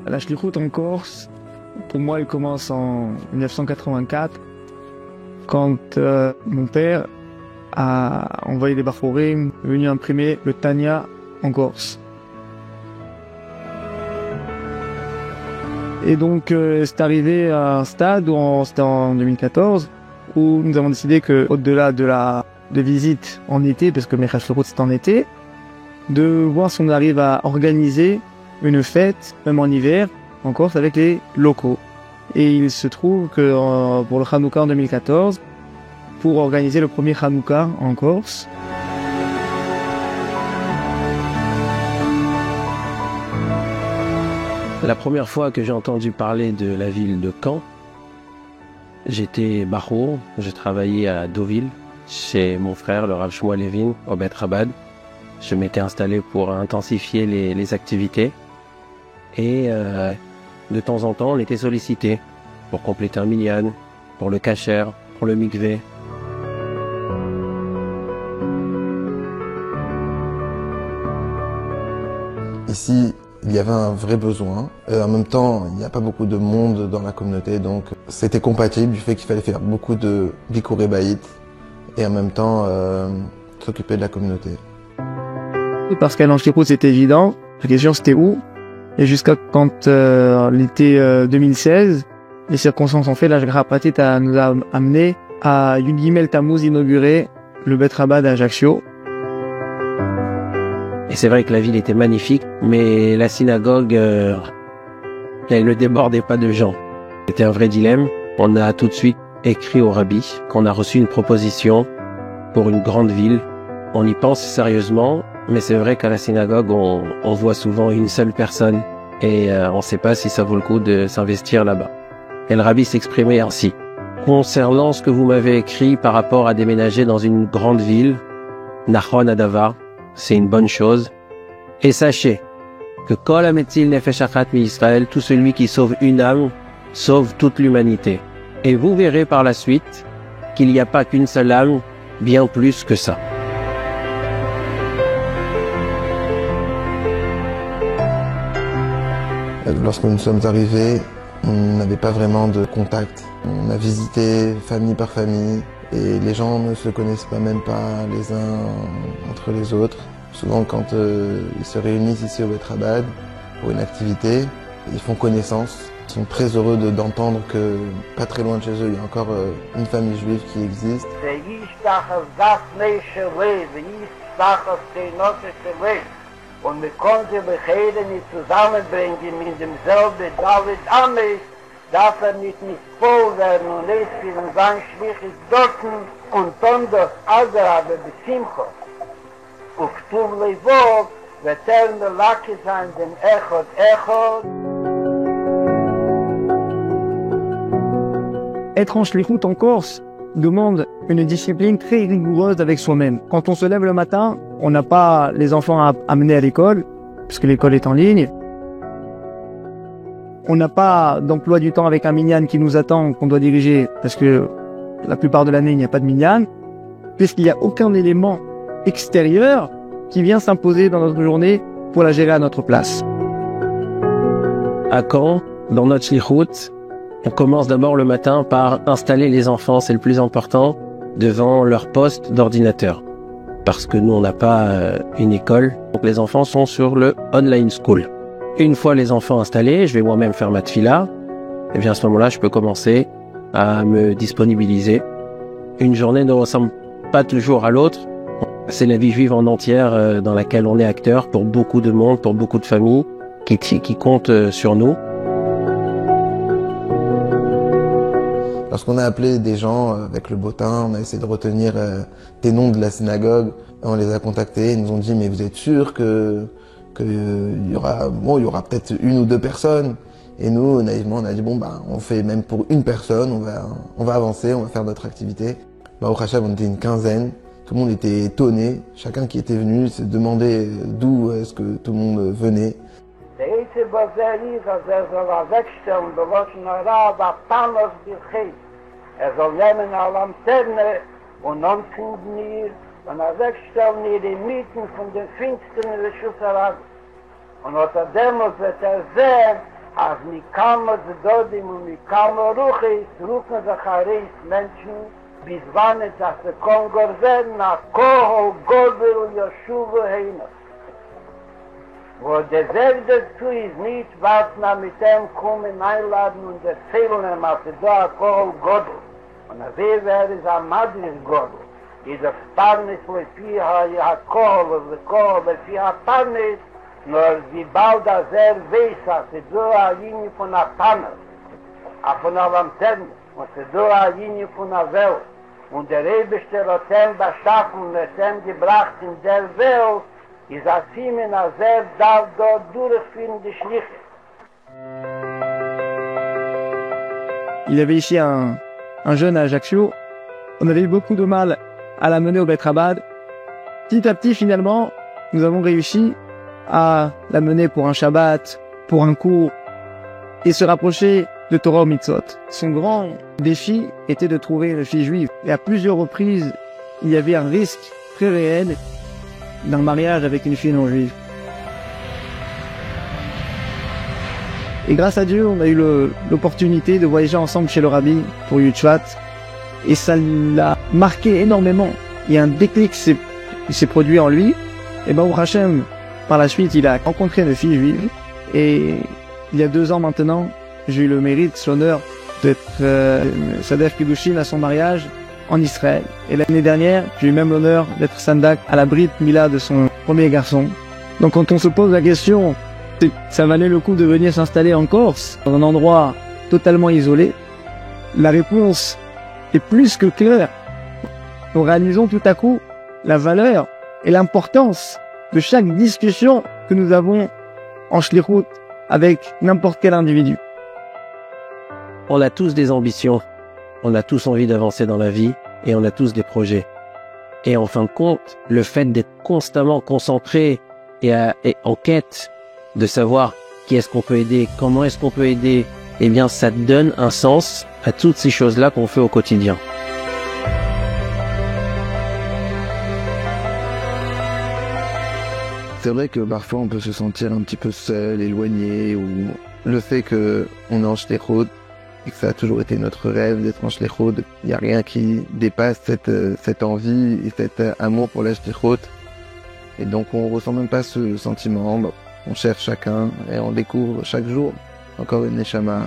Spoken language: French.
La shlichut en Corse, pour moi, elle commence en 1984, quand mon père a envoyé des Bachorim venus imprimer le Tanya en Corse. Et donc, c'est arrivé à un stade où c'était en 2014, où nous avons décidé que, au-delà de visite en été, parce que Mechal Shlichut c'est en été, de voir si on arrive à organiser une fête, même en hiver, en Corse, avec les locaux. Et il se trouve que pour le Hanouka en 2014, pour organiser le premier Hanouka en Corse, la première fois que j'ai entendu parler de la ville de Caen, j'étais Bachour, je travaillais à Deauville, chez mon frère, le Rav Shmuel Levin, au Bet Chabad. Je m'étais installé pour intensifier les activités. Et de temps en temps, on était sollicité pour compléter un minyan, pour le kasher, pour le mikvé. Ici, il y avait un vrai besoin. En même temps, il n'y a pas beaucoup de monde dans la communauté, donc c'était compatible du fait qu'il fallait faire beaucoup de bikur baït et en même temps s'occuper de la communauté. Parce qu'à l'Anshlichut c'était évident, la question c'était où. Et jusqu'à quand l'été 2016, les circonstances ont fait, la Grapatit nous a amené à Yud Gimel Tammuz inaugurer le Bet Chabad à Ajaccio. Et c'est vrai que la ville était magnifique, mais la synagogue, elle ne débordait pas de gens. C'était un vrai dilemme. On a tout de suite écrit au rabbi qu'on a reçu une proposition pour une grande ville. On y pense sérieusement, mais c'est vrai qu'à la synagogue, on voit souvent une seule personne et on ne sait pas si ça vaut le coup de s'investir là-bas. Et le rabbi s'exprimait ainsi. Concernant ce que vous m'avez écrit par rapport à déménager dans une grande ville, Nachon Adavar, c'est une bonne chose. Et sachez que Kol Hametzil Nefesh Achat mi-Israël, tout celui qui sauve une âme, sauve toute l'humanité. Et vous verrez par la suite qu'il n'y a pas qu'une seule âme, bien plus que ça. Lorsque nous sommes arrivés, on n'avait pas vraiment de contact. On a visité famille par famille et les gens ne se connaissent même pas les uns entre les autres. Souvent quand ils se réunissent ici au Bet Chabad pour une activité, ils font connaissance. Ils sont très heureux d'entendre que pas très loin de chez eux, il y a encore une famille juive qui existe. Und wir konnten Becheide nicht zusammenbringen in demselben David Ames, darf nicht voll werden und es für den sein Schlich ist dort und dann das Agrabe besimcho. Auf Tuv Levov wird der Lacke sein dem Echot. Être en shlichut en Corse demande une discipline très rigoureuse avec soi-même. Quand on se lève le matin, on n'a pas les enfants à amener à l'école, puisque l'école est en ligne. On n'a pas d'emploi du temps avec un minyan qui nous attend, qu'on doit diriger, parce que la plupart de l'année, il n'y a pas de minyan, puisqu'il n'y a aucun élément extérieur qui vient s'imposer dans notre journée pour la gérer à notre place. À Caen, dans notre shlichut, on commence d'abord le matin par installer les enfants, c'est le plus important, devant leur poste d'ordinateur. Parce que nous, on n'a pas une école, donc les enfants sont sur le online school. Une fois les enfants installés, je vais moi-même faire ma tfila, et bien à ce moment-là, je peux commencer à me disponibiliser. Une journée ne ressemble pas toujours à l'autre. C'est la vie juive en entière dans laquelle on est acteur pour beaucoup de monde, pour beaucoup de familles qui comptent sur nous. Lorsqu'on a appelé des gens avec le bottin, on a essayé de retenir des noms de la synagogue, on les a contactés, ils nous ont dit mais vous êtes sûr que il y aura peut-être une ou deux personnes. Et nous, naïvement, on a dit bon on fait même pour une personne, on va avancer, on va faire notre activité. Au Khachab, on était une quinzaine, tout le monde était étonné, chacun qui était venu se demandait d'où est-ce que tout le monde venait. Soll nehmen alle Lanterne und anfinden und wegstellen die Mieten von den Finstern in der Schussarab. Und unter dem wird sehen, als Mikama Zedodim und Mikama Ruchis rufen sich Areis Menschen, bis wann es als der Kongor werden, nach Kohol, Gober und Yeshuva Heinos. Wo der Selbst dazu ist nicht, was na mit dem kommen, einladen und erzählen, als er da Kohol, Gober. Und als wäre es am Madris Gober. Is a Parnis lefiha ja Kohol, Kohol lefiha Parnis, nur sie bald a sehr weiß, als sie so a Linie von a Panel, a von a Lanterne, und sie so a Linie von a Welt. Und der Rebeste hat ihm beschaffen und hat ihm gebracht in der Welt, ist a Simen a sehr darf dort durchführen die Schliche. Il avait ici un jeune à Ajaccio. On avait eu beaucoup de mal à l'amener au Beit Chabad. Petit à petit, finalement, nous avons réussi à l'amener pour un Shabbat, pour un cours, et se rapprocher de Torah au Mitzvot. Son grand défi était de trouver une fille juive. Et à plusieurs reprises, il y avait un risque très réel d'un mariage avec une fille non juive. Et grâce à Dieu, on a eu l'opportunité de voyager ensemble chez le Rabbi pour Yud-Shvat. Et ça l'a marqué énormément. Il y a un déclic qui s'est produit en lui. Et Baruch Hashem, par la suite, il a rencontré une fille juive. Et il y a 2 ans maintenant, j'ai eu le mérite, l'honneur d'être Sadef Kiddushin à son mariage en Israël. Et l'année dernière, j'ai eu même l'honneur d'être Sandak à la Brit Mila de son premier garçon. Donc quand on se pose la question, ça valait le coup de venir s'installer en Corse, dans un endroit totalement isolé, la réponse est plus que claire. Nous réalisons tout à coup la valeur et l'importance de chaque discussion que nous avons en shlichut avec n'importe quel individu. On a tous des ambitions, on a tous envie d'avancer dans la vie et on a tous des projets. Et en fin de compte, le fait d'être constamment concentré et en quête de savoir qui est-ce qu'on peut aider, comment est-ce qu'on peut aider, eh bien ça donne un sens à toutes ces choses-là qu'on fait au quotidien. C'est vrai que parfois on peut se sentir un petit peu seul, éloigné, ou le fait que on est en shlichut et que ça a toujours été notre rêve d'être en shlichut. Il n'y a rien qui dépasse cette envie et cet amour pour la shlichut. Et donc on ressent même pas ce sentiment. On cherche chacun et on découvre chaque jour encore une neshama.